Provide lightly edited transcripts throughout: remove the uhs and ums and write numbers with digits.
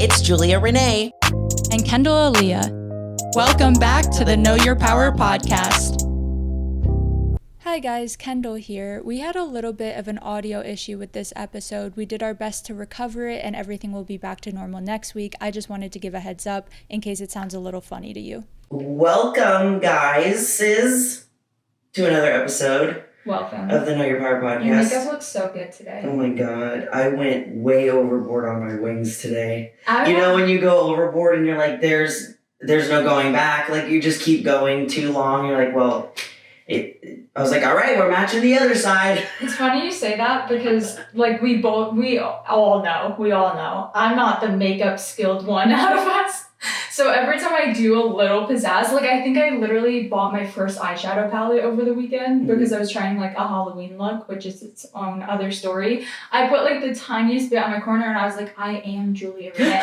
It's Julia Renee. And Kendall Aaliyah. Welcome back to the Know Your Power podcast. Hi guys, Kendall here. We had a little bit of an audio issue with this episode. We did our best to recover it and everything will be back to normal next week. I just wanted to give a heads up in case it sounds a little funny to you. Welcome, guys, to another episode. Welcome. Of the Know Your Power podcast. Your makeup looks so good today. Oh my god, I went way overboard on my wings today. You know when you go overboard and you're like, there's no going back, like you just keep going too long, you're like, well, I was like, all right, we're matching the other side. It's funny you say that because like we all know, I'm not the makeup skilled one out of us. So every time I do a little pizzazz, like I think I literally bought my first eyeshadow palette over the weekend because I was trying like a Halloween look, which is its own other story. I put like the tiniest bit on my corner and I was like, I am Julia Renee.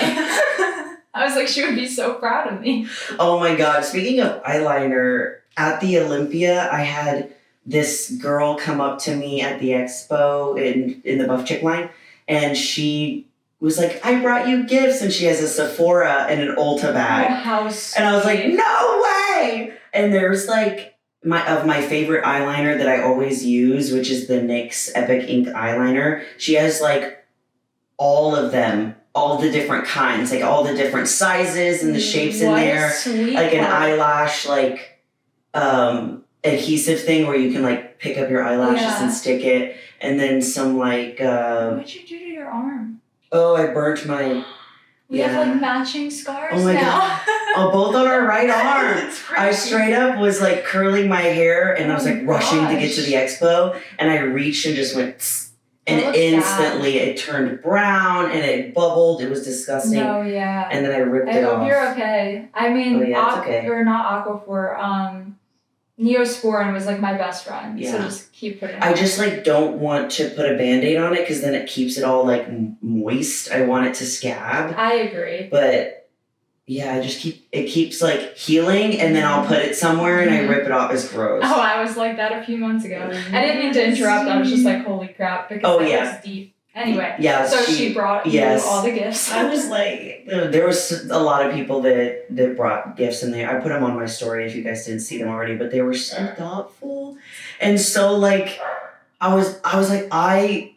I was like, she would be so proud of me. Oh my god, speaking of eyeliner, at the Olympia, I had this girl come up to me at the expo in the Buff Chick line, and she was like, I brought you gifts, and she has a Sephora and an Ulta bag. Oh, how sweet. And I was like, no way! And there's like my favorite eyeliner that I always use, which is the NYX Epic Ink eyeliner. She has like all of them, all the different kinds, like all the different sizes and the shapes in there. Sweet like an eyelash, like adhesive thing where you can like pick up your eyelashes and stick it, and then some like what'd you do to your arm? Oh, I burnt my we have like matching scars oh my now. god. Oh, both on our right arm. I straight up was like curling my hair and I was like rushing to get to the expo, and I reached and just went tss, and instantly it turned brown and it bubbled. It was disgusting. No, yeah. And then I ripped it off. I hope you're okay. I mean, it's okay. Or not Aquaphor, Neosporin was like my best friend. Yeah. So just keep putting it I on. just like don't want to put a Band-Aid on it because then it keeps it all like moist. I want it to scab. I agree. But yeah, it keeps like healing, and then I'll put it somewhere and I rip it off. It's gross. Oh, I was like that a few months ago. I didn't mean to interrupt. I was just like, holy crap, because that was deep. Anyway, yeah, so she brought you all the gifts. I was like, there was a lot of people that brought gifts in there. I put them on my story if you guys didn't see them already, but they were so thoughtful. And so like, I was like, I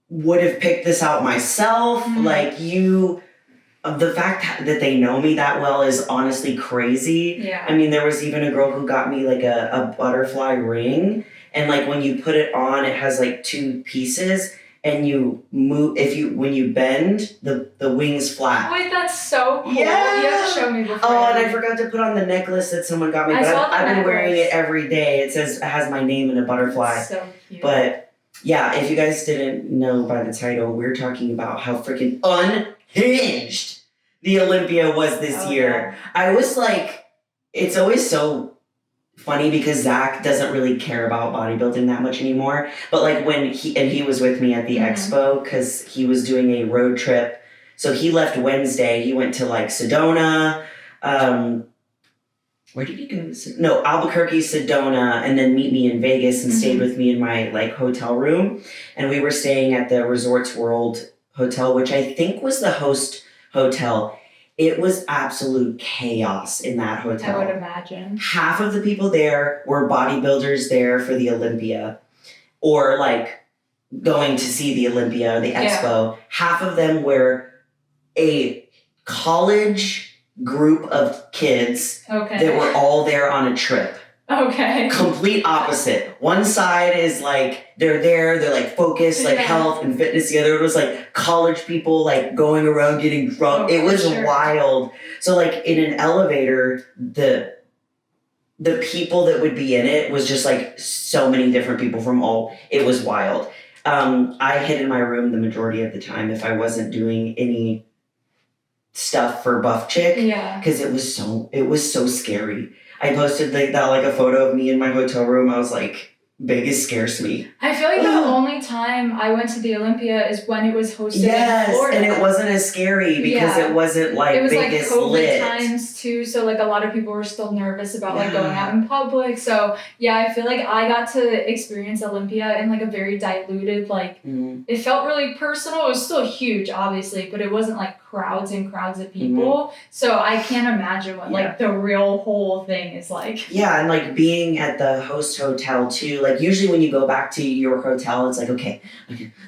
would have picked this out myself. Mm-hmm. Like the fact that they know me that well is honestly crazy. Yeah. I mean, there was even a girl who got me like a butterfly ring, and like when you put it on, it has like two pieces. And you move, when you bend, the wings flap. Wait, that's so cool. Yeah. You have to show me before. Oh, and I forgot to put on the necklace that someone got me. But I've been wearing it every day. It has my name and a butterfly. That's so cute. But yeah, if you guys didn't know by the title, we're talking about how freaking unhinged the Olympia was this year. Yeah. I was like, it's always so funny because Zach doesn't really care about bodybuilding that much anymore. But like when he was with me at the expo because he was doing a road trip. So he left Wednesday. He went to like Sedona. Where did he go? No, Albuquerque, Sedona, and then meet me in Vegas and stayed with me in my like hotel room. And we were staying at the Resorts World Hotel, which I think was the host hotel. It was absolute chaos in that hotel. I would imagine. Half of the people there were bodybuilders there for the Olympia, or like going to see the Olympia or the expo. Yeah. Half of them were a college group of kids that were all there on a trip. Okay. Complete opposite. One side is like, they're like focused, like health and fitness. The other was like college people like going around getting drunk. It was wild. So like in an elevator, the people that would be in it was just like so many different people from it was wild. I hid in my room the majority of the time if I wasn't doing any stuff for Buff Chick. Yeah. Because it was so scary. I posted like a photo of me in my hotel room. I was like, Vegas scares me. I feel like the only time I went to the Olympia is when it was hosted in Florida. And it wasn't as scary because it wasn't like Vegas like COVID lit. times too, so like a lot of people were still nervous about like going out in public. So yeah, I feel like I got to experience Olympia in like a very diluted, like it felt really personal. It was still huge, obviously, but it wasn't like crowds and crowds of people. So I can't imagine what like the real whole thing is like. Yeah, and like being at the host hotel too, like usually when you go back to your hotel, it's like, okay,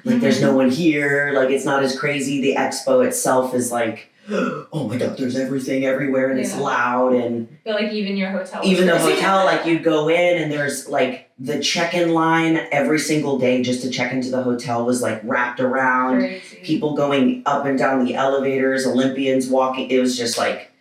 like there's no one here, like it's not as crazy. The expo itself is like, oh my god, there's everything everywhere and it's loud. And but like even your hotel, even the hotel, like you'd go in and there's like the check-in line every single day just to check into the hotel was like wrapped around. Crazy. People going up and down the elevators, Olympians walking. It was just like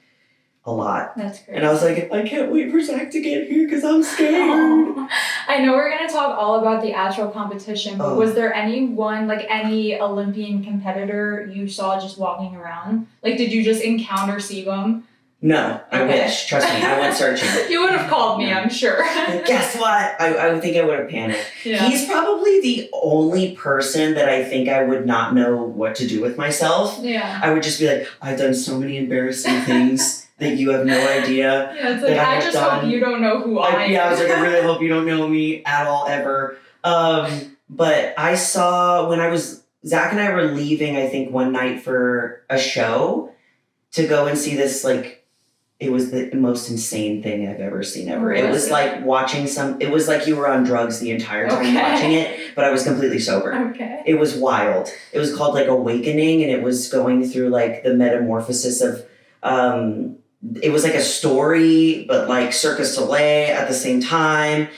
a lot. That's crazy. And I was like, I can't wait for Zach to get here because I'm scared. I know we're gonna talk all about the actual competition, but was there anyone, like any Olympian competitor you saw just walking around? Like, did you just encounter Cbum? No, I wish. Trust me, I went searching. You would have called me, I'm sure. Guess what? I would think I would have panicked. Yeah. He's probably the only person that I think I would not know what to do with myself. Yeah. I would just be like, I've done so many embarrassing things that you have no idea. Yeah, it's like, I just hope you don't know who I am. Yeah, I was like, I really hope you don't know me at all, ever. But I saw when Zach and I were leaving, I think one night for a show to go and see this, like, it was the most insane thing I've ever seen ever. It was like watching it was like you were on drugs the entire time watching it, but I was completely sober. Okay. It was wild. It was called like Awakening, and it was going through like the metamorphosis of, it was like a story, but like Cirque du Soleil at the same time.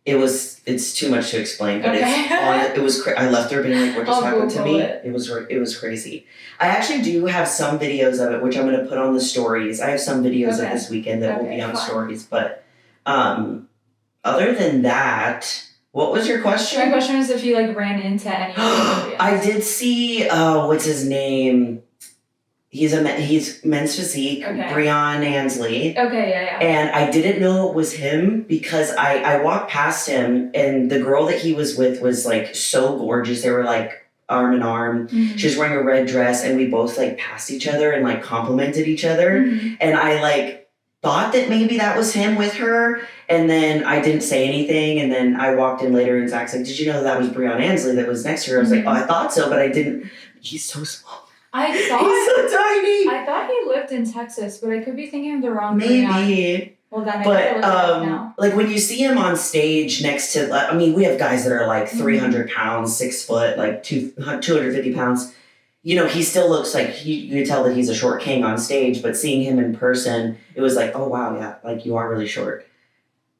It's too much to explain, but it was I left there being like, what just happened to me? It was crazy. I actually do have some videos of it, which I'm going to put on the stories. I have some videos of this weekend that will be on stories, but other than that, what was your question? My question is if you like ran into any Olympians. I did see, what's his name? He's men's physique, Breon Ansley. Okay, yeah. And I didn't know it was him because I walked past him and the girl that he was with was like so gorgeous. They were like arm in arm. Mm-hmm. She was wearing a red dress and we both like passed each other and like complimented each other. Mm-hmm. And I like thought that maybe that was him with her. And then I didn't say anything. And then I walked in later and Zach's like, did you know that was Breon Ansley that was next to her? I was like, oh, I thought so, but I didn't. He's so small. He's so tiny. I thought he lived in Texas, but I could be thinking of the wrong Maybe. Well, then I gotta look it up now. Like when you see him on stage next to, I mean, we have guys that are like 300 pounds, 6 foot, like 250 pounds. You know, he still looks like, you can tell that he's a short king on stage, but seeing him in person, it was like, oh wow, yeah, like you are really short.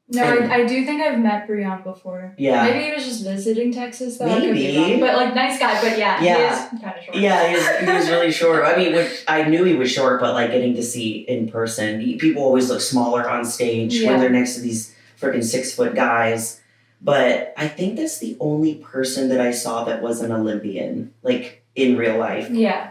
No, I do think I've met Breon before. Yeah. Maybe he was just visiting Texas, though. Maybe. I could be wrong. But, like, nice guy. But, yeah. He is kind of short. Yeah, he was really short. I mean, I knew he was short, but, like, getting to see in person, people always look smaller on stage when they're next to these freaking 6 foot guys. But I think that's the only person that I saw that was an Olympian, like, in real life. Yeah.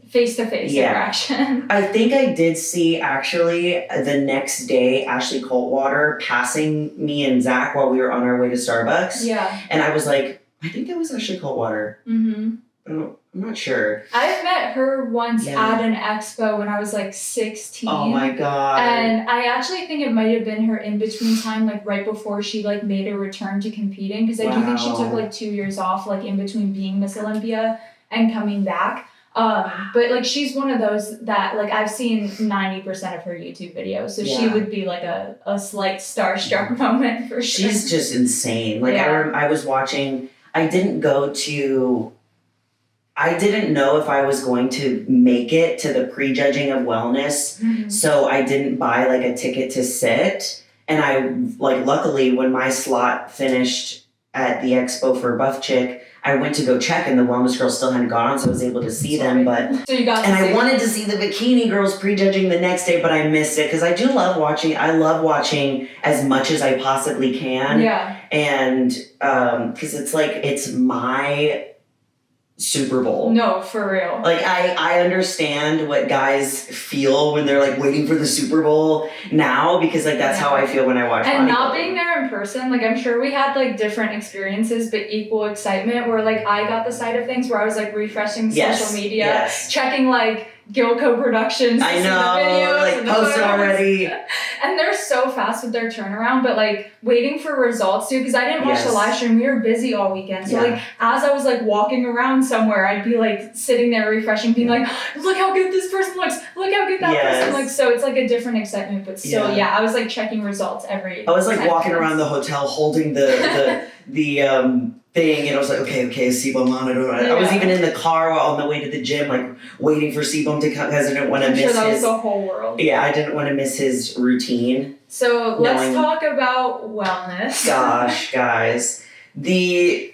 Face-to-face interaction. I think I did see, actually, the next day, Ashley Coldwater passing me and Zach while we were on our way to Starbucks. Yeah. And I was like, I think that was Ashley Coldwater. Mm-hmm. I'm not sure. I've met her once at an expo when I was, like, 16. Oh, my God. And I actually think it might have been her in-between time, like, right before she, like, made a return to competing. Because I do think she took, like, 2 years off, like, in between being Miss Olympia and coming back. But like she's one of those that like I've seen 90% of her YouTube videos, so she would be like a slight starstruck moment for sure. She's just insane. Like I was watching. I didn't know if I was going to make it to the prejudging of wellness, so I didn't buy like a ticket to sit. And I like luckily when my slot finished at the expo for Buff Chick, I went to go check and the wellness girls still hadn't gone on, so I was able to see them. But so you got I wanted to see the bikini girls prejudging the next day, but I missed it because I do love watching. I love watching as much as I possibly can. Yeah. And because it's like it's my Super Bowl. No, for real. Like I understand what guys feel when they're like waiting for the Super Bowl now because like that's how I feel when I watch. And not being there in person, like I'm sure we had like different experiences but equal excitement where like I got the side of things where I was like refreshing social media, checking like Gilco Productions. I know, the videos like and the posted photos. already. And they're so fast with their turnaround, but like waiting for results too, because I didn't watch the Yes. live stream. We were busy all weekend. So Yeah. like as I was like walking around somewhere, I'd be like sitting there refreshing, being like, look how good this person looks, look how good that Yes. person looks. So it's like a different excitement, but still, Yeah. yeah, I was like checking results every I was like 10 walking minutes. around the hotel holding the thing, and I was like, okay, Cbum on. I was Yeah. even in the car on the way to the gym, like waiting for Cbum to come because I didn't want to I'm miss sure that was his. the whole world. Yeah, I didn't want to miss his routine. So let's Knowing- talk about wellness. Gosh, guys, the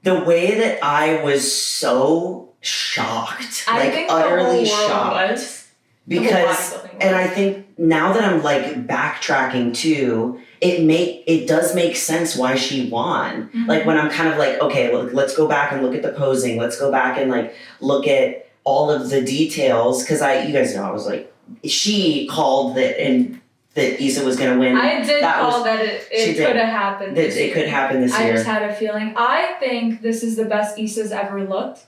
way that I was so shocked, I like think utterly the whole world shocked. was. The whole Because bodybuilding and world. I think now that I'm like backtracking too, it does make sense why she won. Mhm. Like when I'm kind of like, okay, well, let's go back and look at the posing. Let's go back and like look at all of the details because you guys know I was like, she called that and that Issa was gonna win. I did That call was- that she it did. could have happened. That this it year. could happen this I year. just had a feeling. I think this is the best Issa's ever looked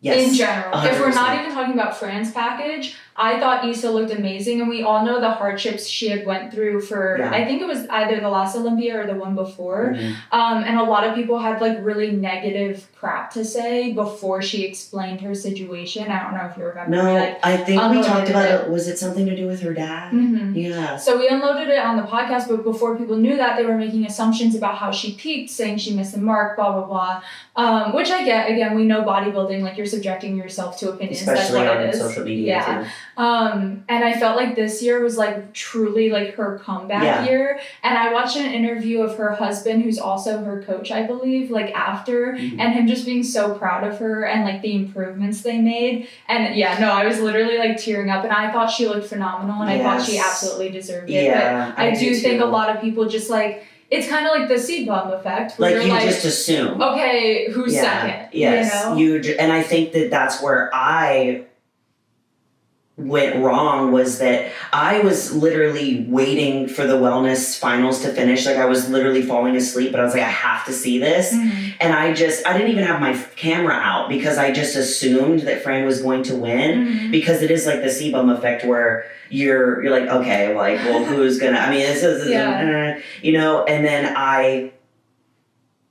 Yes. in general. If we're not 100%. even talking about Fran's package, I thought Issa looked amazing, and we all know the hardships she had went through for. Yeah. I think it was either the last Olympia or the one before. Mhm. And a lot of people had like really negative crap to say before she explained her situation. I don't know if you remember. No, Like, I think we unloaded talked about it. it. Was it something to do with her dad? mhm. Yeah. So we unloaded it on the podcast, but before people knew that, they were making assumptions about how she peaked, saying she missed the mark, blah, blah, blah. Which I get. Again, we know bodybuilding, like you're subjecting yourself to opinions. Especially That's what on it is. social media Yeah. too. And I felt like this year was like truly like her comeback Yeah. year. And I watched an interview of her husband, who's also her coach, I believe, like after, Mhm. and him just being so proud of her and like the improvements they made. And yeah, no, I was literally like tearing up, and I thought she looked phenomenal, and I thought she Yes. absolutely deserved it. Yeah, But I do think too. a lot of people just like, it's kind of like the Cbum effect, where Like you're you like, just assume. okay, who's second? Yes. You know? And I think that that's where I went wrong, was that I was literally waiting for the wellness finals to finish. Like I was literally falling asleep, but I was like, I have to see this. Mhm. And I didn't even have my camera out because I just assumed that Fran was going to win. Mhm. Because it is like the Cbum effect where you're like, okay, like, well, who's gonna, I mean, this is, Yeah. you know, and then I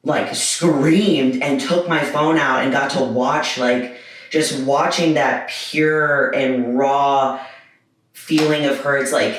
like screamed and took my phone out and got to watch, like, just watching that pure and raw feeling of her. It's like,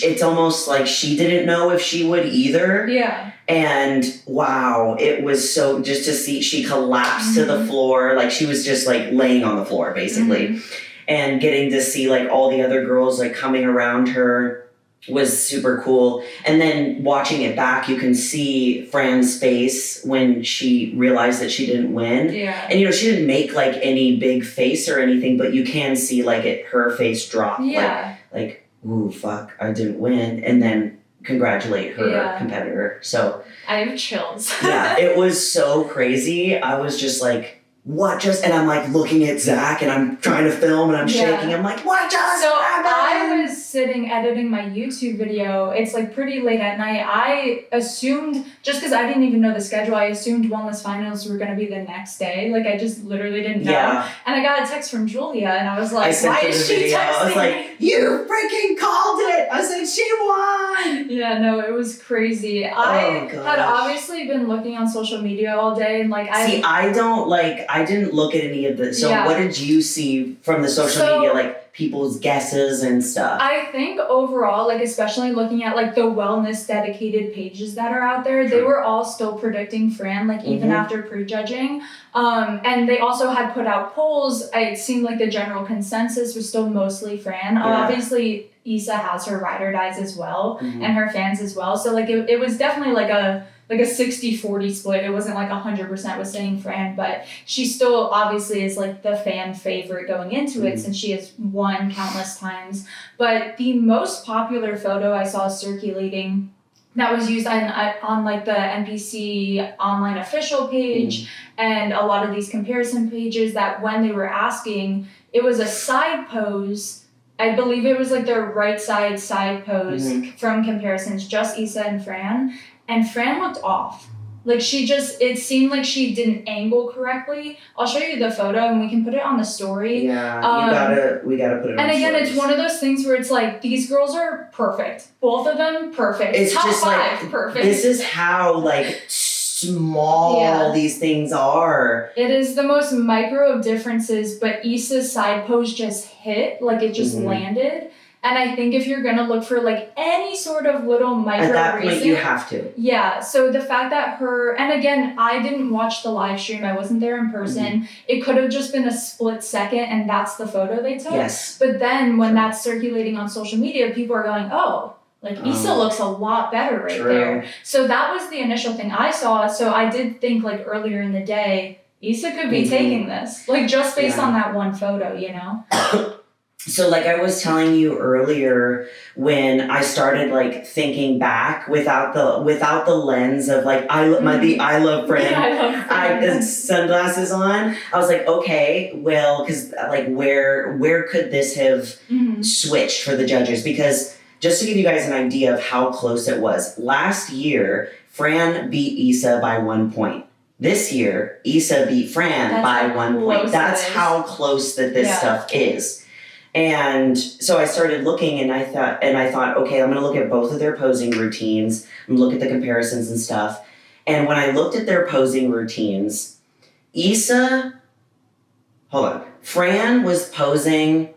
it's almost like she didn't know if she would either. Yeah. And wow, it was so, just to see, she collapsed to the Mhm. floor, like she was just like laying on the floor basically. Mhm. And getting to see like all the other girls like coming around her was super cool. And then watching it back, you can see Fran's face when she realized that she didn't win. Yeah. And you know, she didn't make like any big face or anything, but you can see like her face drop. Yeah. Like, ooh, fuck, I didn't win. And then congratulate her Yeah. competitor. So I have chills. yeah, it was so crazy. I was just like, what just, and I'm like looking at Zach and I'm trying to film and I'm Yeah. shaking. I'm like, what just So happened? I was sitting editing my YouTube video. It's like pretty late at night. I assumed, just because I didn't even know the schedule, I assumed wellness finals were going to be the next day. Like I just literally didn't know. Yeah. And I got a text from Julia and I was I like, sent why her is the she video. I was texting like, me? you freaking called it. I said, she won. Yeah, no, it was crazy. I gosh. had obviously been looking on social media all day and like See, I didn't look at any of this. So Yeah. what did you see from the social So- media, like people's guesses and stuff? I think overall, like especially looking at like the wellness dedicated pages that are out there, they Sure. were all still predicting Fran, like even Mhm. after prejudging. And they also had put out polls. It seemed like the general consensus was still mostly Fran. Yeah. Obviously, Issa has her ride or dies as well, Mhm. and her fans as well. So like it was definitely like a 60-40 split. It wasn't like 100% was saying Fran, but she still obviously is like the fan favorite going into it Mhm. since she has won countless times. But the most popular photo I saw circulating that was used on like the NPC online official page and a lot of these comparison pages, that when they were asking, it was a side pose. I believe it was like their right side pose Mhm. from comparisons, just Issa and Fran. And Fran looked off. Like it seemed like she didn't angle correctly. I'll show you the photo and we can put it on the story. Yeah, we gotta put it on And again, stories. it's one of those things where it's like, these girls are perfect. Both of them, perfect. It's Top just 5, like, perfect. this is how, like, small these things are. It is the most micro of differences, but Issa's side pose just hit, like it just landed. And I think if you're gonna look for like any sort of little micro at that reason, point you have to. Yeah. So the fact that and again, I didn't watch the live stream. I wasn't there in person. It could have just been a split second, and that's the photo they took. Yes. But then when that's circulating on social media, people are going, "Oh, like Issa looks a lot better right there." So that was the initial thing I saw. So I did think like earlier in the day, Issa could be taking this, like just based on that one photo, you know. So like I was telling you earlier, when I started like thinking back without the lens of like I love Fran. Yeah, I love Fran. I sunglasses on. I was like, okay, well, because like where could this have switched for the judges? Because just to give you guys an idea of how close it was, last year Fran beat Issa by 1 point. This year, Issa beat Fran by 1 point. That's how close that this stuff is. And so I started looking and I thought, okay, I'm going to look at both of their posing routines and look at the comparisons and stuff. And when I looked at their posing routines, Fran was posing,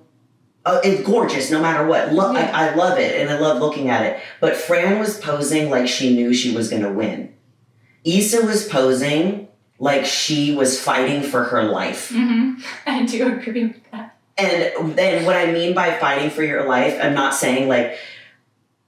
it's gorgeous no matter what. I love it and I love looking at it. But Fran was posing like she knew she was going to win. Issa was posing like she was fighting for her life. I do agree with that. And then what I mean by fighting for your life, I'm not saying like,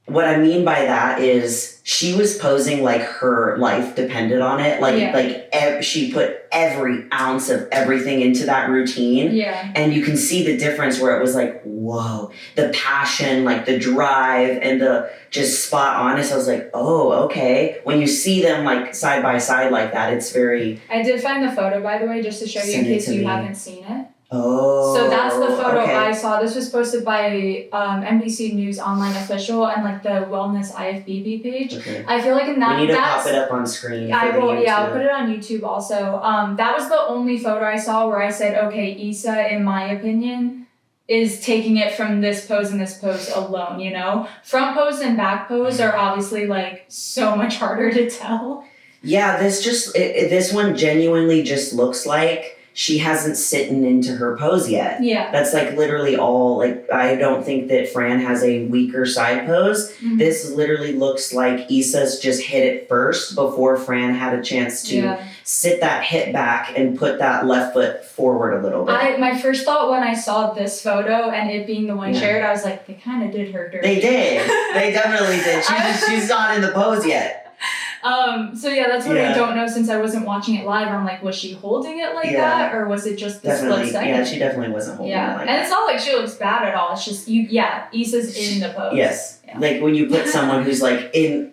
what I mean by that is she was posing like her life depended on it. She put every ounce of everything into that routine. Yeah. And you can see the difference where it was like, whoa, the passion, like the drive and the just spot honest. I was like, oh, okay. When you see them like side by side like that, it's very... I did find the photo, by the way, just to show you in case you haven't seen it. Oh, so that's the photo okay. I saw. This was posted by NBC News Online Official and like the Wellness IFBB page. Okay. I feel like in that we need to pop it up on screen. I will. Yeah, I'll put it on YouTube also. That was the only photo I saw where I said, okay, Issa, in my opinion, is taking it from this pose and this pose alone. You know, front pose and back pose are obviously like so much harder to tell. Yeah, this one genuinely just looks like she hasn't sitten into her pose yet. Yeah. That's like literally all, like, I don't think that Fran has a weaker side pose. This literally looks like Issa's just hit it first before Fran had a chance to sit that hip back and put that left foot forward a little bit. My first thought when I saw this photo and it being the one shared, I was like, they kind of did her dirty. They did. They definitely did. She's not in the pose yet. So yeah, that's what I don't know since I wasn't watching it live. I'm like, was she holding it like that, or was it just the split second? Yeah, she definitely wasn't holding it like that. And it's not like she looks bad at all. It's just Issa's in the pose. Yes, like when you put someone who's like in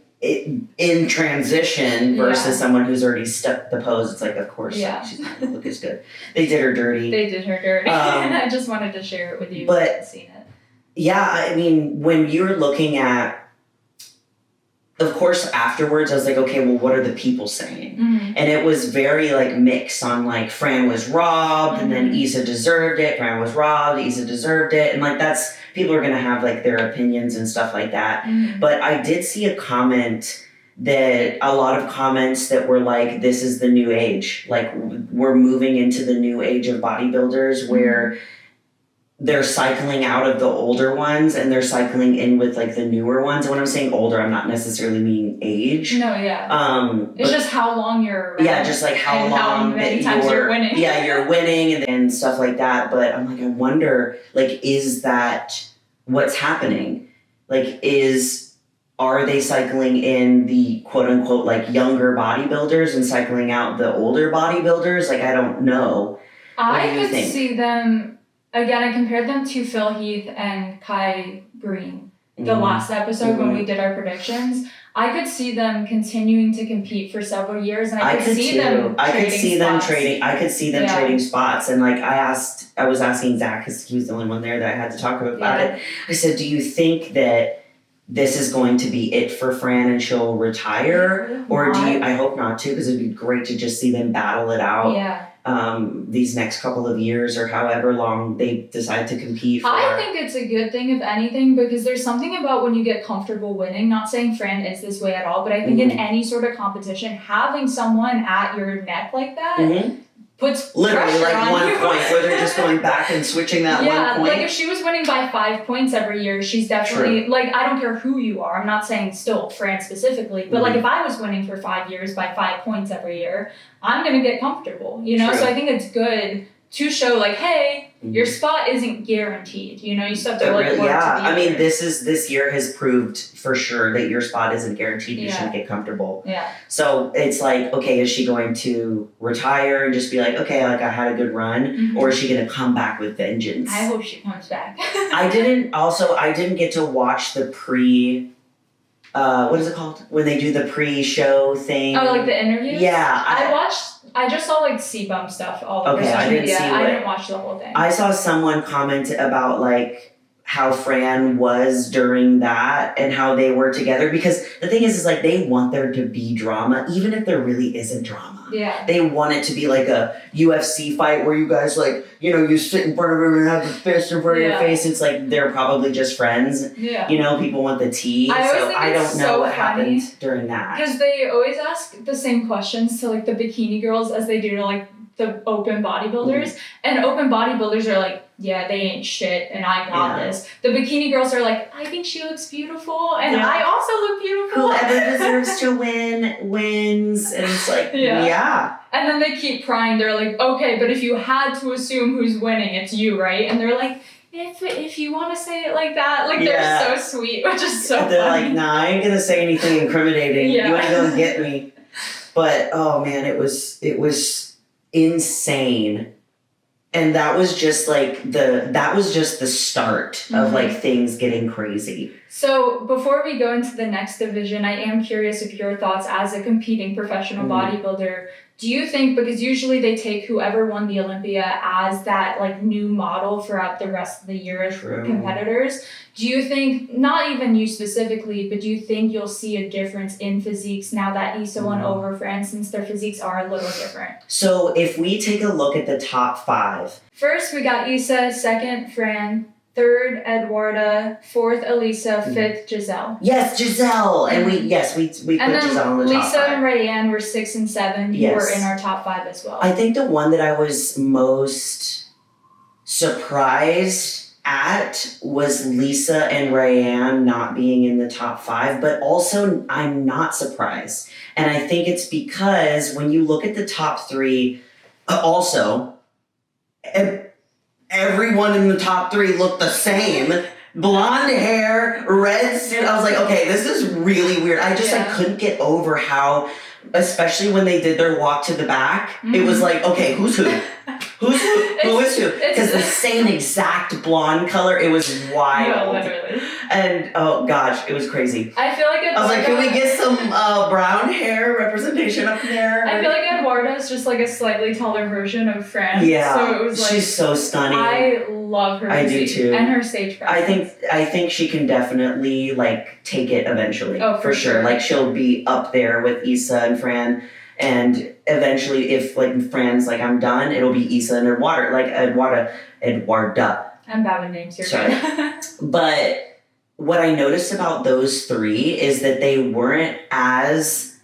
transition versus someone who's already stuck the pose, it's like, of course, she's not gonna look as good. They did her dirty. And I just wanted to share it with you. But if you haven't seen it. Yeah, I mean, when you're looking at, of course, afterwards, I was like, okay, well, what are the people saying? And it was very, like, mixed on, like, Fran was robbed, and then Issa deserved it. Fran was robbed, Issa deserved it. And, like, people are going to have, like, their opinions and stuff like that. But I did see a comment a lot of comments that were like, this is the new age. Like, we're moving into the new age of bodybuilders where they're cycling out of the older ones and they're cycling in with like the newer ones. And when I'm saying older, I'm not necessarily meaning age. No, it's just how long you're around. Yeah, just like how long how many times you're winning. Yeah, you're winning and stuff like that. But I'm like, I wonder, like, is that what's happening? Like, are they cycling in the quote unquote like younger bodybuilders and cycling out the older bodybuilders? Like, I don't know. I could see them. Again, I compared them to Phil Heath and Kai Green. The last episode when we did our predictions, I could see them continuing to compete for several years, and I could see them trading spots. And like I was asking Zach because he was the only one there that I had to talk about it. I said, do you think that this is going to be it for Fran and she'll retire? Or do you, I hope not too, because it'd be great to just see them battle it out. Yeah. These next couple of years or however long they decide to compete for. I think it's a good thing, if anything, because there's something about when you get comfortable winning. Not saying Fran is this way at all, but I think in any sort of competition, having someone at your neck like that puts literally pressure like on one you. point where they're just going back and switching that one point. Like if she was winning by 5 points every year, she's definitely like, I don't care who you are. I'm not saying still Fran specifically, but like if I was winning for 5 years by 5 points every year, I'm gonna get comfortable, you know. True. So I think it's good to show like, hey, your spot isn't guaranteed. You know, you still have to like work to be I mean, there. this year has proved for sure that your spot isn't guaranteed. You shouldn't get comfortable. Yeah. So it's like, okay, is she going to retire and just be like, okay, like I had a good run, or is she gonna come back with vengeance? I hope she comes back. I didn't get to watch the what is it called? When they do the pre-show thing. Oh, like the interviews? Yeah. I just saw like Cbum stuff all over Okay, social I didn't media. see I what- didn't watch the whole thing. I saw someone comment about like how Fran was during that and how they were together, because the thing is like they want there to be drama, even if there really isn't drama. Yeah. They want it to be like a UFC fight where you guys like, you know, you sit in front of him and have the fist in front of your face. It's like they're probably just friends. Yeah. You know, people want the tea. I always So think I it's don't know so what funny happened during that. Because they always ask the same questions to like the bikini girls as they do to like the open bodybuilders. And open bodybuilders are like, yeah, they ain't shit and I got this. The bikini girls are like, I think she looks beautiful and I also look beautiful. Whoever deserves to win wins. And it's like, yeah. And then they keep prying. They're like, okay, but if you had to assume who's winning, it's you, right? And they're like, if you want to say it like that, like they're so sweet, which is so They're funny. like, nah, I ain't gonna say anything incriminating. You ain't gonna get me. But oh man, it was insane. And that was just like the start of like things getting crazy. So before we go into the next division, I am curious of your thoughts as a competing professional bodybuilder. Do you think, because usually they take whoever won the Olympia as that like new model throughout the rest of the year as competitors, do you think, not even you specifically, but do you think you'll see a difference in physiques now that Issa won over Fran, since their physiques are a little different? So if we take a look at the top 5. First, we got Issa, second, Fran, third, Eduarda, fourth, Elisa, fifth, Giselle. Yes, Giselle. And we put And then Giselle in the top 5. Lisa and Rayanne were 6 and 7. You were in our top 5 as well. I think the one that I was most surprised at was Lisa and Rayanne not being in the top 5, but also I'm not surprised. And I think it's because when you look at the top 3, also, everyone in the top 3 looked the same. Blonde hair, red suit. I was like, okay, this is really weird. I just like couldn't get over how, especially when they did their walk to the back, it was like, okay, who's who? Who's who? Who is who? Because the same exact blonde color, it was wild. No, literally. And oh gosh, it was crazy. I feel like I was like, can we get some brown hair representation up there? I feel like Eduarda is just like a slightly taller version of Fran. Yeah, so it was like, she's so stunning. I love her. I do physique too. And her stage presence. I think she can definitely like take it eventually. Oh, for sure. Like she'll be up there with Issa and Fran, and eventually, if like Fran's like I'm done, it'll be Issa and Eduarda. I'm bad with names. You're Sorry. good. But what I noticed about those 3 is that they weren't as.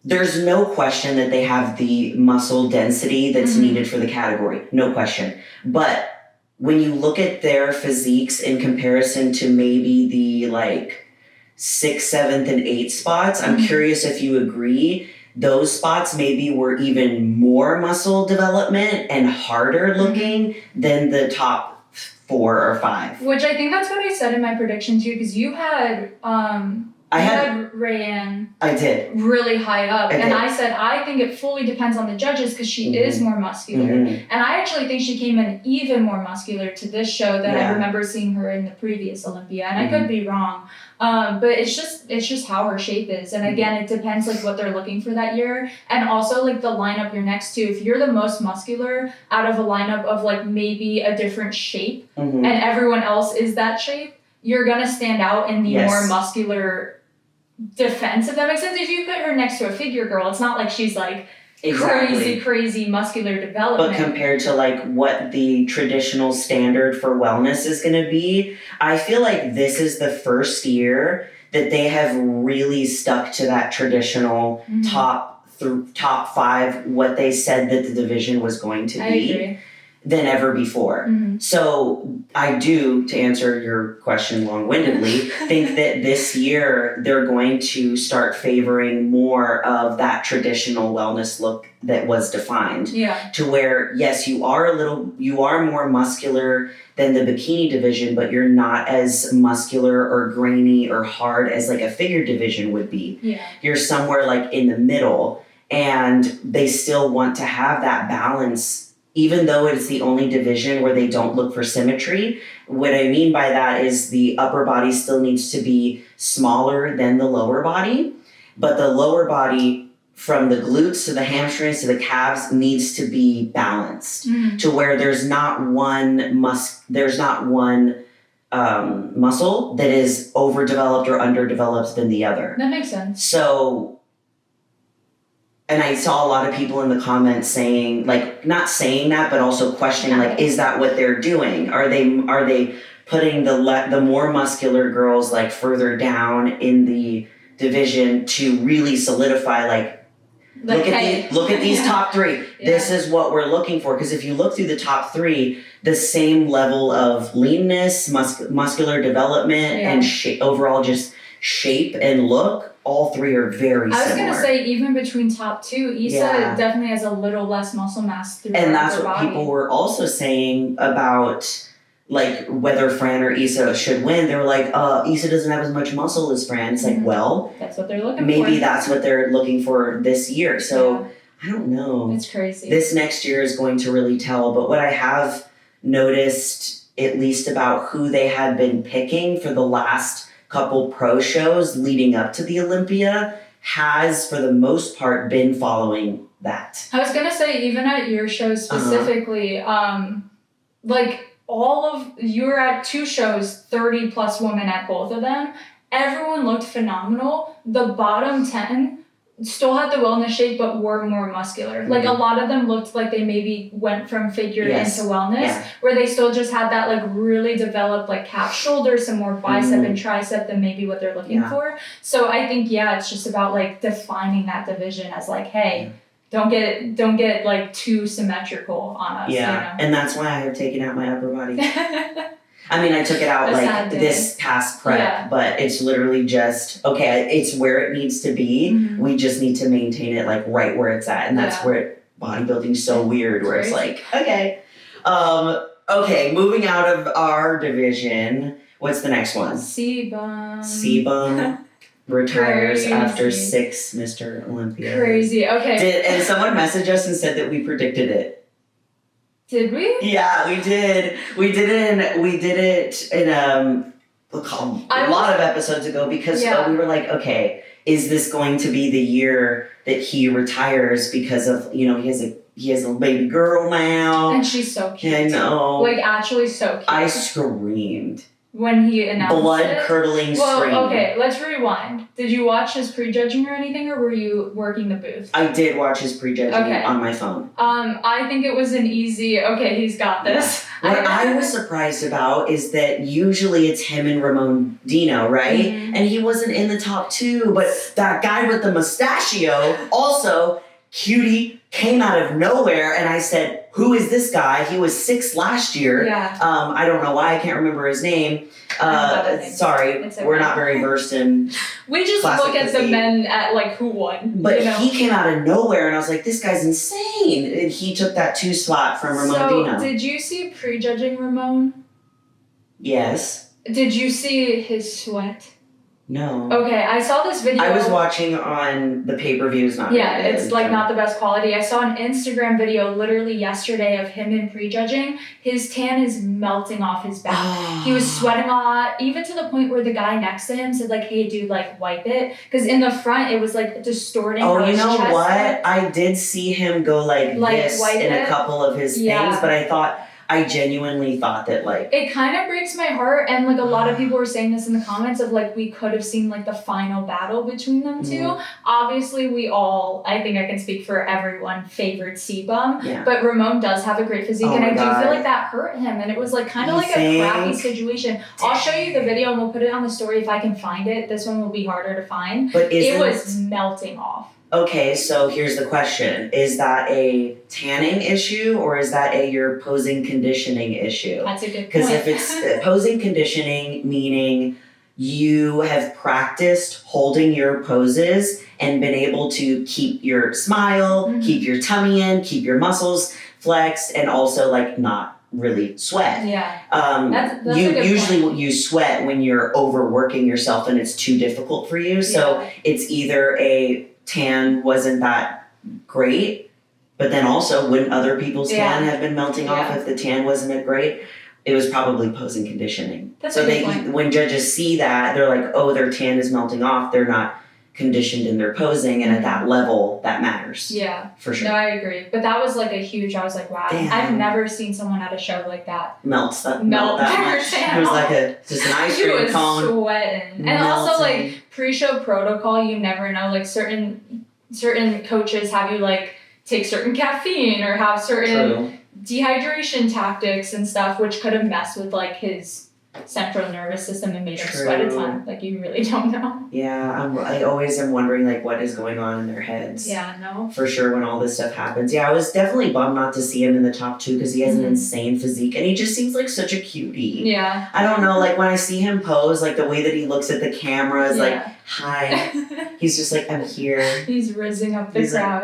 There's no question that they have the muscle density that's needed for the category. No question. But when you look at their physiques in comparison to maybe the like 6th, 7th, and 8th spots, I'm curious if you agree. Those spots maybe were even more muscle development and harder looking than the top 4 or 5. Which I think that's what I said in my prediction too, because you had I had Rayanne. I did. Really high up. I and did. I said, I think it fully depends on the judges because she is more muscular. And I actually think she came in even more muscular to this show than I remember seeing her in the previous Olympia. And I could be wrong. But it's just how her shape is. And again, it depends like what they're looking for that year. And also like the lineup you're next to. If you're the most muscular out of a lineup of like maybe a different shape and everyone else is that shape, you're gonna stand out in the Yes. more muscular defense, if that makes sense. If you put her next to a figure girl, it's not like she's like crazy muscular development. But compared to like what the traditional standard for wellness is going to be, I feel like this is the first year that they have really stuck to that traditional top 5, what they said that the division was going to be than ever before. So I do, to answer your question long-windedly, think that this year they're going to start favoring more of that traditional wellness look that was defined. Yeah. To where, yes, you are more muscular than the bikini division, but you're not as muscular or grainy or hard as like a figure division would be. Yeah. You're somewhere like in the middle, and they still want to have that balance. Even though it's the only division where they don't look for symmetry, what I mean by that is the upper body still needs to be smaller than the lower body, but the lower body from the glutes to the hamstrings to the calves needs to be balanced to where there's not one muscle that is overdeveloped or underdeveloped than the other. That makes sense. So, and I saw a lot of people in the comments saying, like, not saying that, but also questioning, like, is that what they're doing? Are they putting the more muscular girls like further down in the division to really solidify, like look at these top 3. Yeah. This is what we're looking for. Because if you look through the top 3, the same level of leanness, muscular development, and overall just shape and look, all 3 are very similar. I was going to say, even between top 2, Isa definitely has a little less muscle mass through her body. And that's what people were also saying about, like, whether Fran or Isa should win. They were like, Isa doesn't have as much muscle as Fran. It's like, well, that's what they're looking for. Maybe that's what they're looking for this year. So, I don't know. It's crazy. This next year is going to really tell. But what I have noticed, at least about who they had been picking for the last couple pro shows leading up to the Olympia, has for the most part been following that. I was gonna say, even at your show specifically, like you were at 2 shows, 30 plus women at both of them. Everyone looked phenomenal. The bottom 10 still had the wellness shape, but were more muscular. Like a lot of them looked like they maybe went from figure into wellness, where they still just had that like really developed like calf shoulder, some more bicep and tricep than maybe what they're looking for. So I think it's just about like defining that division as like, hey, don't get like too symmetrical on us. Yeah, you know? And that's why I have taken out my upper body. I mean, I took it out like this past prep, but it's literally just, okay, it's where it needs to be. We just need to maintain it like right where it's at. And that's where bodybuilding's so weird, where it's like, okay. Okay, moving out of our division, what's the next one? Cbum. Cbum retires after 6 Mr. Olympia. Crazy, okay. And someone messaged us and said that we predicted it. Did we? Yeah, we did. We did it in a lot of episodes ago because we were like, okay, is this going to be the year that he retires because of, he has a baby girl now. And she's so cute. I know. Like, actually so cute. I screamed. When he announced it. Blood-curdling scream. Well, okay, let's rewind. Did you watch his prejudging or anything, or were you working the booth? I did watch his prejudging on my phone. I think it was an easy, he's got this. What I was surprised about is that usually it's him and Ramon Dino, right? And he wasn't in the top 2, but that guy with the mustachio, also, cutie, came out of nowhere, and I said, who is this guy? He was 6 last year. Yeah. I don't know why I can't remember his name. Sorry, okay. We're not very versed in. We just look at the men at like who won. But he came out of nowhere, and I was like, this guy's insane. And he took that 2 slot from Ramon Dino. Did you see prejudging Ramon? Yes. Did you see his sweat? No. Okay, I saw this video. I was watching on the pay-per-views, not it's like not the best quality. I saw an Instagram video literally yesterday of him in prejudging. His tan is melting off his back. He was sweating a lot, even to the point where the guy next to him said like, hey dude, like wipe it. Because in the front it was like distorting. Oh, you know what? I did see him go like this in a couple of his things, but I thought, I genuinely thought that like it kind of breaks my heart, and like a lot of people were saying this in the comments of like we could have seen like the final battle between them two. Obviously we all, I think I can speak for everyone, favored Cbum, but Ramon does have a great physique, and I do feel like that hurt him, and it was like kind of like a crappy situation. I'll show you the video and we'll put it on the story if I can find it. This one will be harder to find, but it was melting off. Okay, so here's the question. Is that a tanning issue or is that your posing conditioning issue? That's a good point. Because if it's posing conditioning, meaning you have practiced holding your poses and been able to keep your smile, keep your tummy in, keep your muscles flexed, and also like not really sweat. Yeah. That's you a good usually point. you sweat when you're overworking yourself and it's too difficult for you. So it's either a tan wasn't that great, but then also wouldn't other people's tan have been melting off if the tan wasn't that great? It was probably posing conditioning. That's so a good point. When judges see that, they're like, oh, their tan is melting off. They're not conditioned in their posing, and at that level, that matters. Yeah, for sure. No, I agree. But that was like I was like, wow, damn. I've never seen someone at a show like that melt that much. It was like just an ice cream cone. He was sweating. And also like pre-show protocol, you never know. Like certain coaches have you like take certain caffeine or have certain dehydration tactics and stuff, which could have messed with like his central nervous system and made him sweat a ton. Like you really don't know. Yeah, I always am wondering like what is going on in their heads. Yeah, no. For sure when all this stuff happens. Yeah, I was definitely bummed not to see him in the top 2 because he has an insane physique and he just seems like such a cutie. Yeah. I don't know, like when I see him pose, like the way that he looks at the camera is like, hi. He's just like, I'm here. He's rizzing up the crowd.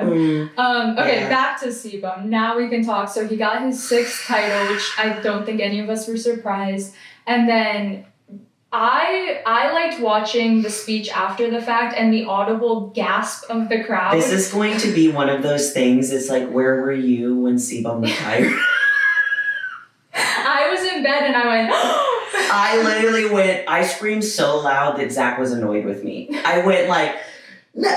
Back to Cbum. Now we can talk. So he got his 6th title, which I don't think any of us were surprised. And then I liked watching the speech after the fact and the audible gasp of the crowd. This is going to be one of those things. It's like, where were you when Cbum retired? I was in bed and I went, I literally I screamed so loud that Zach was annoyed with me. I went like,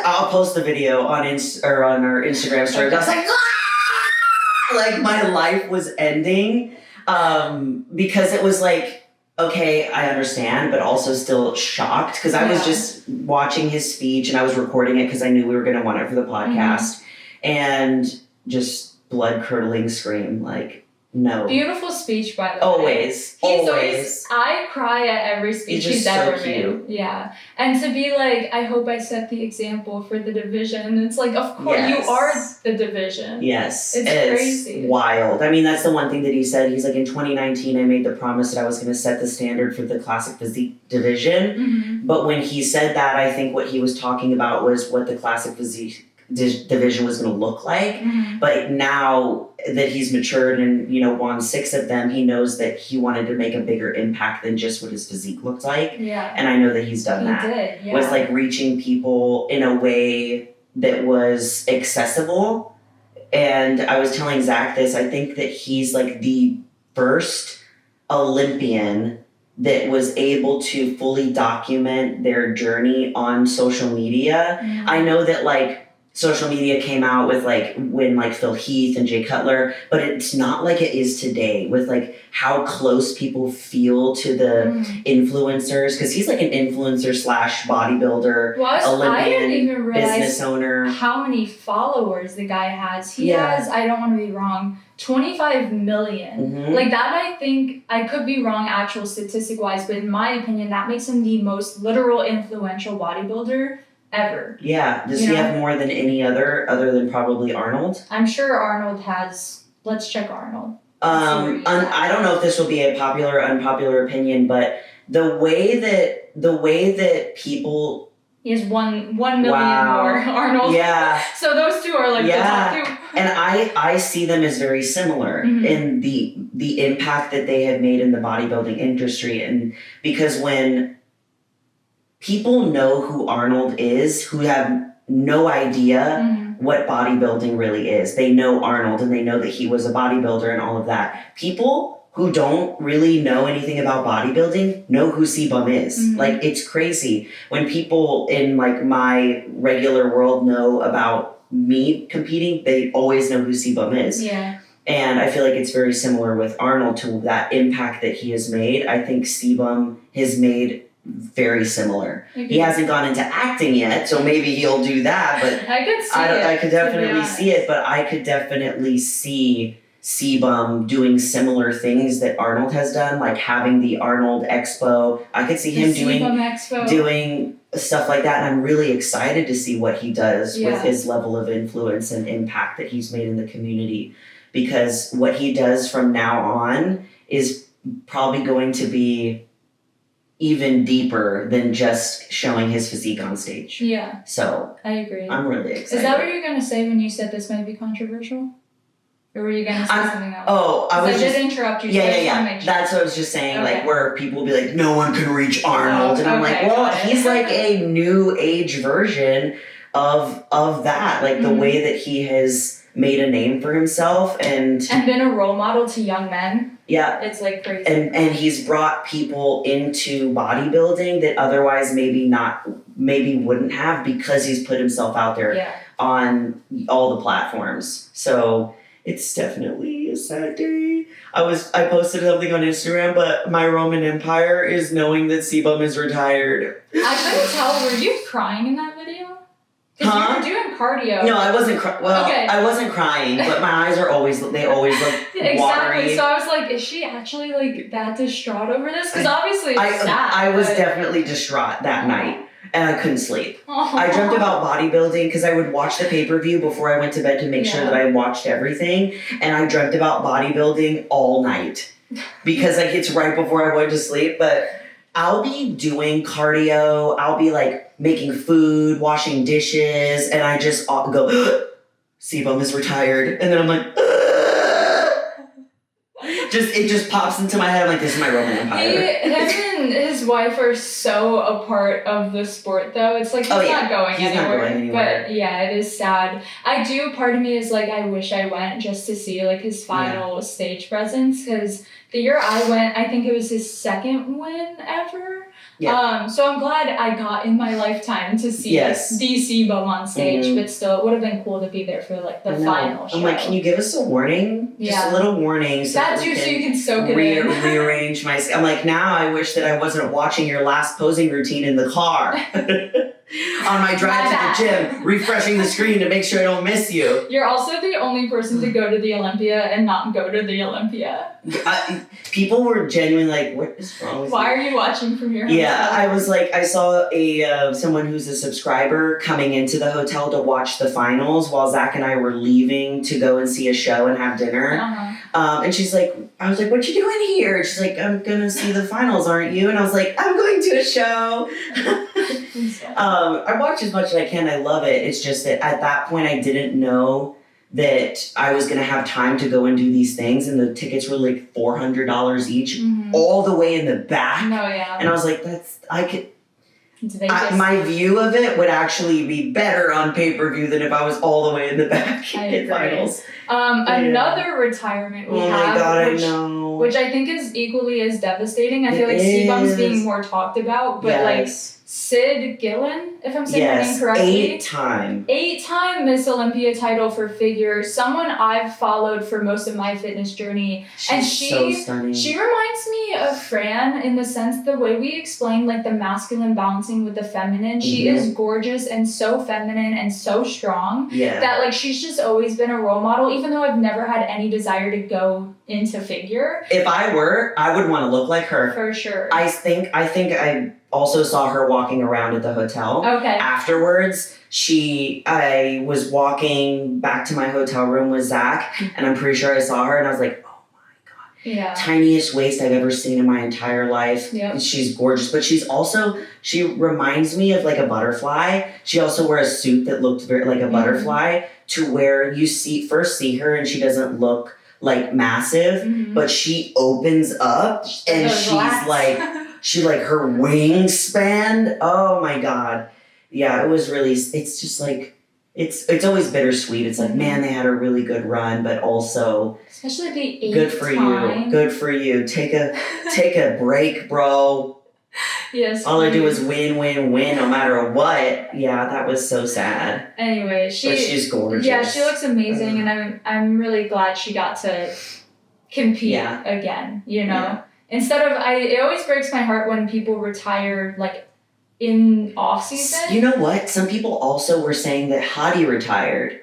I'll post the video on on our Instagram story. I was like, ah! Like my life was ending because it was like, okay, I understand, but also still shocked because I was just watching his speech and I was recording it because I knew we were going to want it for the podcast and just blood curdling scream like, no. Beautiful speech, by the way. Always. I cry at every speech he's ever made. Yeah. And to be like, I hope I set the example for the division. It's like, of course, you are the division. Yes. It's crazy. Wild. I mean, that's the one thing that he said. He's like, in 2019, I made the promise that I was going to set the standard for the classic physique division. But when he said that, I think what he was talking about was what the classic physique division was going to look like. But now that he's matured and won 6 of them, he knows that he wanted to make a bigger impact than just what his physique looked like. And I know that he's done that. With like reaching people in a way that was accessible. And I was telling Zach this, I think that he's like the first Olympian that was able to fully document their journey on social media. I know that like social media came out with like when like Phil Heath and Jay Cutler, but it's not like it is today with like how close people feel to the influencers, because he's like an influencer / bodybuilder, Olympian, I didn't even realize business owner. How many followers the guy has. He has, I don't want to be wrong, 25 million. Like that, I think, I could be wrong actual statistic wise, but in my opinion, that makes him the most literal influential bodybuilder ever. Yeah. Does he have more than any other than probably Arnold? I'm sure Arnold has. Let's check Arnold. I don't know if this will be a popular or unpopular opinion, but the way that people. He has 1 million more, Arnold. Yeah. So those two are like the top 2. And I see them as very similar in the impact that they have made in the bodybuilding industry, and because when people know who Arnold is, who have no idea what bodybuilding really is. They know Arnold and they know that he was a bodybuilder and all of that. People who don't really know anything about bodybuilding know who Cbum is. Like, it's crazy. When people in like my regular world know about me competing, they always know who Cbum is. Yeah. And I feel like it's very similar with Arnold to that impact that he has made. I think Cbum has made very similar. Okay. He hasn't gone into acting yet, so maybe he'll do that. But I could see it. I could definitely see it, but I could definitely see Cbum doing similar things that Arnold has done, like having the Arnold Expo. I could see him doing stuff like that, and I'm really excited to see what he does with his level of influence and impact that he's made in the community. Because what he does from now on is probably going to be even deeper than just showing his physique on stage. Yeah. So I agree. I'm really excited. Is that what you're going to say when you said this might be controversial? Or were you going to say something else? Oh, I did interrupt you. Yeah. That's what I was just saying. Okay. Like, where people will be like, no one can reach Arnold. And I'm like, well, he's like a new age version of that. Like, the way that he has made a name for himself and been a role model to young men. Yeah. It's like crazy. And he's brought people into bodybuilding that otherwise maybe wouldn't have, because he's put himself out there on all the platforms. So it's definitely a sad day. I posted something on Instagram, but my Roman Empire is knowing that Cbum is retired. I couldn't tell, were you crying in that video? Because you were doing cardio. No, I wasn't crying. Well, okay. I wasn't crying, but my eyes are always look exactly. watery. So I was like, is she actually like that distraught over this? Because obviously it's sad. I was definitely distraught that night, and I couldn't sleep. I dreamt about bodybuilding because I would watch the pay-per-view before I went to bed to make sure that I watched everything, and I dreamt about bodybuilding all night because like it's right before I went to sleep, but I'll be doing cardio, I'll be like making food, washing dishes, and I just go, Cbum is retired. And then I'm like, it just pops into my head. I'm like, this is my Roman Empire. Him and his wife are so a part of the sport, though. It's like he's not going anywhere. But yeah, it is sad. Part of me is like, I wish I went just to see like his final stage presence, because the year I went, I think it was his second win ever. Yeah. So I'm glad I got in my lifetime to see DC Cbum on stage, but still, it would have been cool to be there for like the final show. I'm like, can you give us a warning? Just a little warning. So you can soak it in. Rearrange my. I'm like, now I wish that I wasn't watching your last posing routine in the car. On my drive to the gym, refreshing the screen to make sure I don't miss you. You're also the only person to go to the Olympia and not go to the Olympia. People were genuinely like, what is wrong with you? Why are you watching from your hotel? Yeah, I was like, I saw someone who's a subscriber coming into the hotel to watch the finals while Zach and I were leaving to go and see a show and have dinner. And she's like, I was like, what you doing here? She's like, I'm going to see the finals, aren't you? And I was like, I'm going to a show. I watch as much as I can. I love it. It's just that at that point, I didn't know that I was going to have time to go and do these things. And the tickets were like $400 each, all the way in the back. Oh, yeah. And I was like, my view of it would actually be better on pay-per-view than if I was all the way in the back in finals. Another retirement we have, which I think is equally as devastating. I feel like Cbum's being more talked about, but like Cyd Gillon, if I'm saying her name correctly. 8-time Miss Olympia title for figure. Someone I've followed for most of my fitness journey. She's so stunning. She reminds me of Fran in the sense the way we explain like the masculine balancing with the feminine. She is gorgeous and so feminine and so strong that like she's just always been a role model, even though I've never had any desire to go into figure. If I would want to look like her. For sure. I think I also saw her walking around at the hotel. Okay. Afterwards, I was walking back to my hotel room with Zach, and I'm pretty sure I saw her, and I was like, oh my God. Yeah. Tiniest waist I've ever seen in my entire life. Yep. She's gorgeous, but she reminds me of like a butterfly. She also wore a suit that looked very like a butterfly, to where you first see her and she doesn't look like massive, but she opens up and she's like her wingspan. Oh my God. Yeah, it was really, it's just like, it's always bittersweet. It's like, man, they had a really good run, but also especially the 8th good for time. you. Good for you. Take a break, bro. Yes. All I do is win, win, win, no matter what. Yeah, that was so sad. Anyway, But she's gorgeous. Yeah, she looks amazing, and I'm really glad she got to compete again. You know, instead of it always breaks my heart when people retire like in off season. You know what? Some people also were saying that Hadi retired,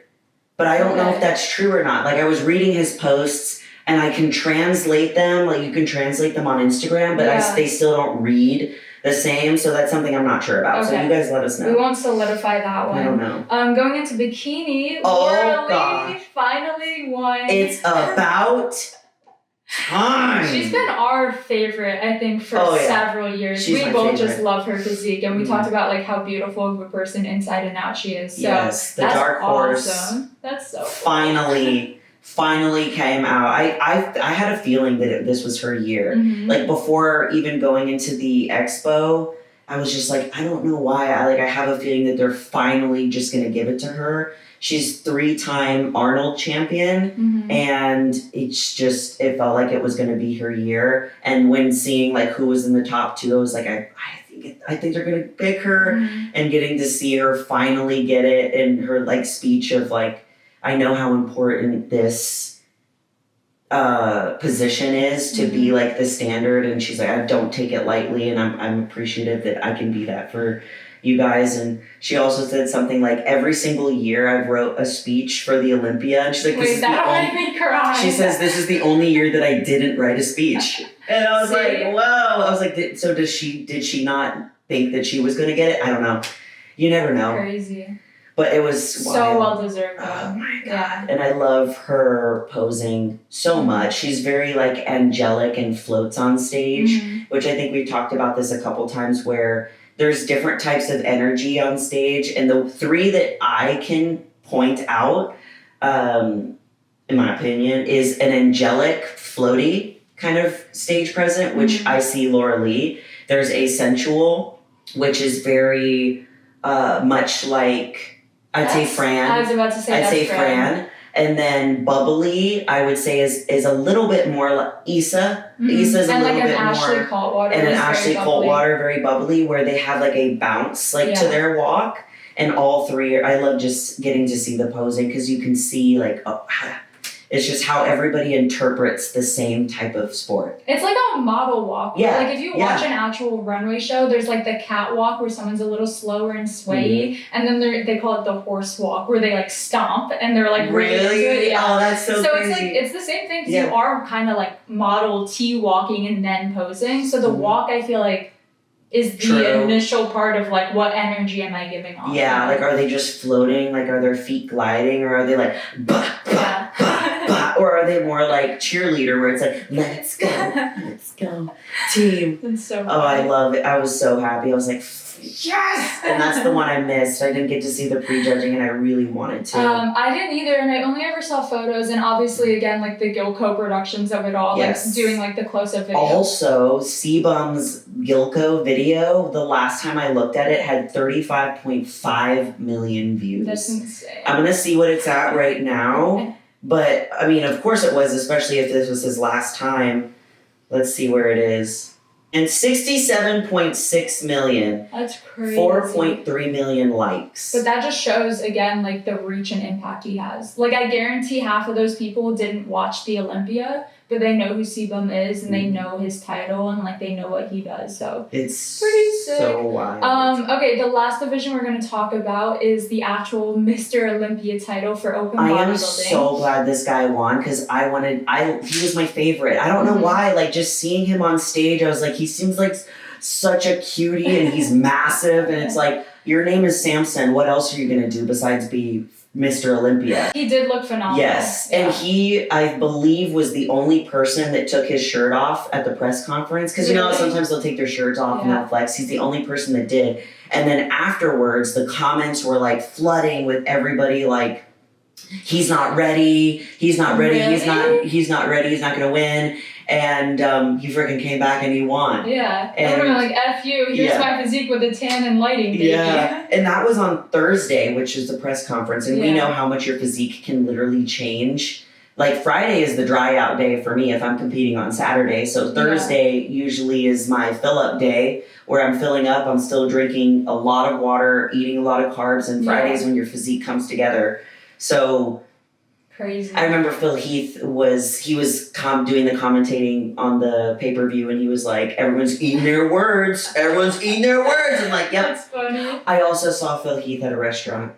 but I don't know if that's true or not. Like I was reading his posts. And I can translate them, like you can translate them on Instagram, but they still don't read the same, so that's something I'm not sure about. So you guys let us know. We won't solidify that one. I don't know. Going into bikini, Lauralie finally won. It's about time. She's been our favorite, I think, for several years. We both just love her physique, and we talked about like how beautiful of a person inside and out she is. So yes, the that's dark horse. Awesome. That's so finally came out. I had a feeling that this was her year. Mm-hmm. Like before even going into the expo, I was just like, I don't know why. I have a feeling that they're finally just gonna give it to her. She's 3-time Arnold champion, and it felt like it was gonna be her year. And when seeing like who was in the top 2, I was like, I think they're gonna pick her. And getting to see her finally get it in her like speech of like, I know how important this position is to be like the standard, and she's like, I don't take it lightly, and I'm appreciative that I can be that for you guys. And she also said something like, every single year I've wrote a speech for the Olympia, and she's like, she says this is the only year that I didn't write a speech, and I was like, whoa. I was like, so did she not think that she was gonna get it? I don't know. You never know. Crazy. But it was so well deserved. Oh my god! Yeah. And I love her posing so much. She's very like angelic and floats on stage, which I think we've talked about this a couple times. Where there's different types of energy on stage, and the 3 that I can point out, in my opinion, is an angelic, floaty kind of stage present, which I see Lauralie. There's a sensual, which is very much like. I'd say Fran. I was about to say I'd say Fran. And then bubbly, I would say is a little bit more like Issa. Issa's a little bit Ashley more. Coltwater and an Ashley Coltwater, very bubbly, where they have like a bounce to their walk. And all 3, I love just getting to see the posing, because you can see like, it's just how everybody interprets the same type of sport. It's like a model walk. Yeah. Like if you watch an actual runway show, there's like the catwalk where someone's a little slower and swayy, and then they call it the horse walk, where they like stomp and they're like really. Yeah. Oh, that's so crazy. It's the same thing, because you are kind of like model T-walking and then posing. So the walk, I feel like, is the initial part of like, what energy am I giving off? Yeah, like are they just floating? Like are their feet gliding, or are they like bah, bah, bah, bah, or are they more like cheerleader, where it's like, let's go, team. That's so funny. Oh, I love it. I was so happy. I was like, yes! And that's the one I missed. I didn't get to see the prejudging, and I really wanted to. I didn't either, and I only ever saw photos, and obviously, again, like the Gilco productions of it all, like doing like the close-up video. Also, Cbum's Gilco video, the last time I looked at it, had 35.5 million views. That's insane. I'm going to see what it's at right now, but, I mean, of course it was, especially if this was his last time. Let's see where it is. And 67.6 million. That's crazy. 4.3 million likes. But that just shows, again, like the reach and impact he has. Like, I guarantee half of those people didn't watch the Olympia, but they know who Cbum is, and they know his title, and like they know what he does. So it's pretty sick. So wild. Okay, the last division we're going to talk about is the actual Mr. Olympia title for open bodybuilding. I am so glad this guy won, because he was my favorite. I don't know why. Like, just seeing him on stage, I was like, he seems like such a cutie, and he's massive, and it's like, your name is Samson. What else are you going to do besides be Mr. Olympia? He did look phenomenal. Yes, and he, I believe, was the only person that took his shirt off at the press conference. Because, you know, sometimes they'll take their shirts off and they'll flex. He's the only person that did. And then afterwards, the comments were, like, flooding with everybody, like, he's not ready, he's not ready, Really? he's not ready, he's not going to win. And he freaking came back and he won. Yeah. And I would have been like, F you, here's my physique with the tan and lighting, baby. Yeah. And that was on Thursday, which is the press conference. And we know how much your physique can literally change like Friday is the dry out day for me if I'm competing on Saturday. So Thursday usually is my fill up day where I'm filling up. I'm still drinking a lot of water, eating a lot of carbs, and Friday's when your physique comes together. So crazy. I remember Phil Heath was doing the commentating on the pay-per-view, and he was like, everyone's eating their words. Everyone's eating their words. I'm like, yep. That's funny. I also saw Phil Heath at a restaurant.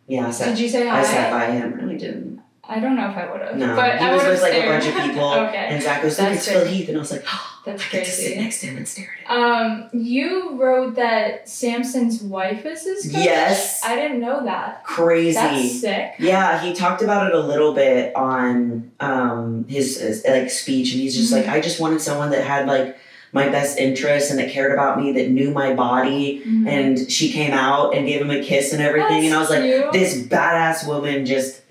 Yeah, Did you say hi? I sat by him. No, I didn't. I don't know if I would have. No, but he I was would with have like a bunch of people. Okay. And Zach goes, look, it's Phil Heath. And I was like, oh, that's I crazy. get to sit next to him and stare at him. You wrote that Samson's wife is his coach? Yes. I didn't know that. Crazy. That's sick. Yeah, he talked about it a little bit on his like speech, and he's just like, I just wanted someone that had like my best interests and that cared about me, that knew my body. And she came out and gave him a kiss and everything. And I was like, this badass woman just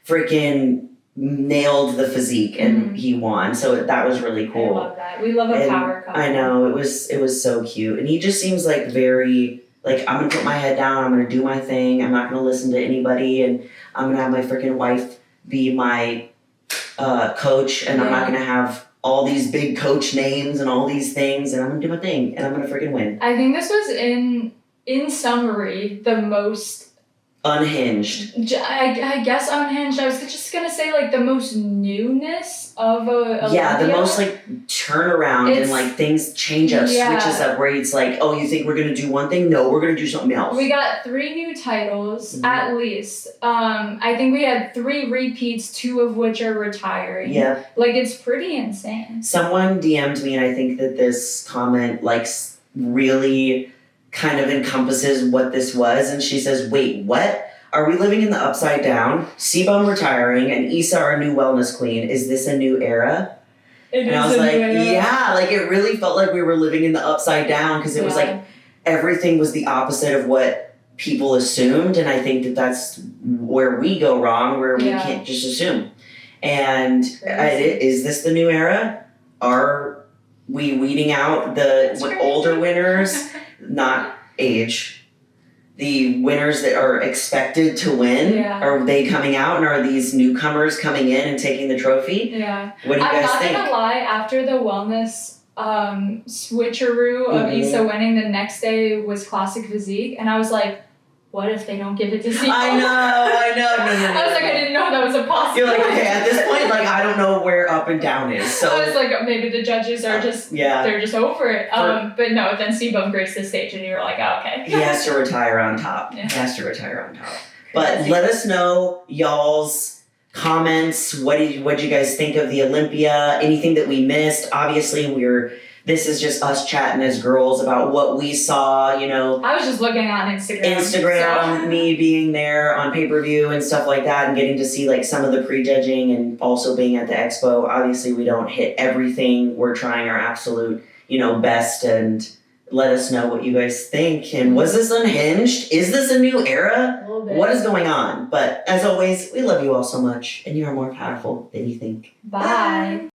freaking nailed the physique, and he won. So that was really cool. I love that. We love a power couple. I know, it was so cute. And he just seems like very, like, I'm gonna put my head down, I'm gonna do my thing, I'm not gonna listen to anybody, and I'm gonna have my freaking wife be my coach, and I'm not gonna have all these big coach names and all these things, and I'm gonna do my thing, and I'm gonna freaking win. I think this was in summary the most unhinged. I guess unhinged. I was just gonna say like the most newness of a yeah, Olympia. the most like turnaround and like things change up, switches up, where it's like, oh, you think we're gonna do one thing? No, we're gonna do something else. We got 3 new titles at least. I think we had 3 repeats, 2 of which are retiring. Yeah, like it's pretty insane. Someone DM'd me, and I think that this comment like really kind of encompasses what this was, and she says, wait, what? Are we living in the upside down? Cbum retiring and Issa our new wellness queen. Is this a new era? And I was like, yeah, like it really felt like we were living in the upside down, because it was like everything was the opposite of what people assumed, and I think that that's where we go wrong, where we can't just assume. And is this the new era? Are we weeding out the older winners? Not age. The winners that are expected to win, are they coming out, and are these newcomers coming in and taking the trophy? Yeah. What do you guys think? I'm not gonna lie, after the wellness switcheroo of Issa winning, the next day was classic physique, and I was like, what if they don't give it to Cyd? I know. No. I was like, I didn't know that was a possibility. You're like, okay, at this point, like, I don't know where up and down is. So I was like, maybe the judges are just, they're just over it. But no, then Cbum graced the stage, and you were like, oh, okay. He has to retire on top. Yeah. He has to retire on top. But let us know y'all's comments. What did you guys think of the Olympia? Anything that we missed? Obviously, this is just us chatting as girls about what we saw, you know. I was just looking on Instagram. Me being there on pay-per-view and stuff like that, and getting to see like some of the prejudging, and also being at the expo. Obviously, we don't hit everything. We're trying our absolute, best, and let us know what you guys think. And was this unhinged? Is this a new era? A little bit. What is going on? But as always, we love you all so much, and you are more powerful than you think. Bye.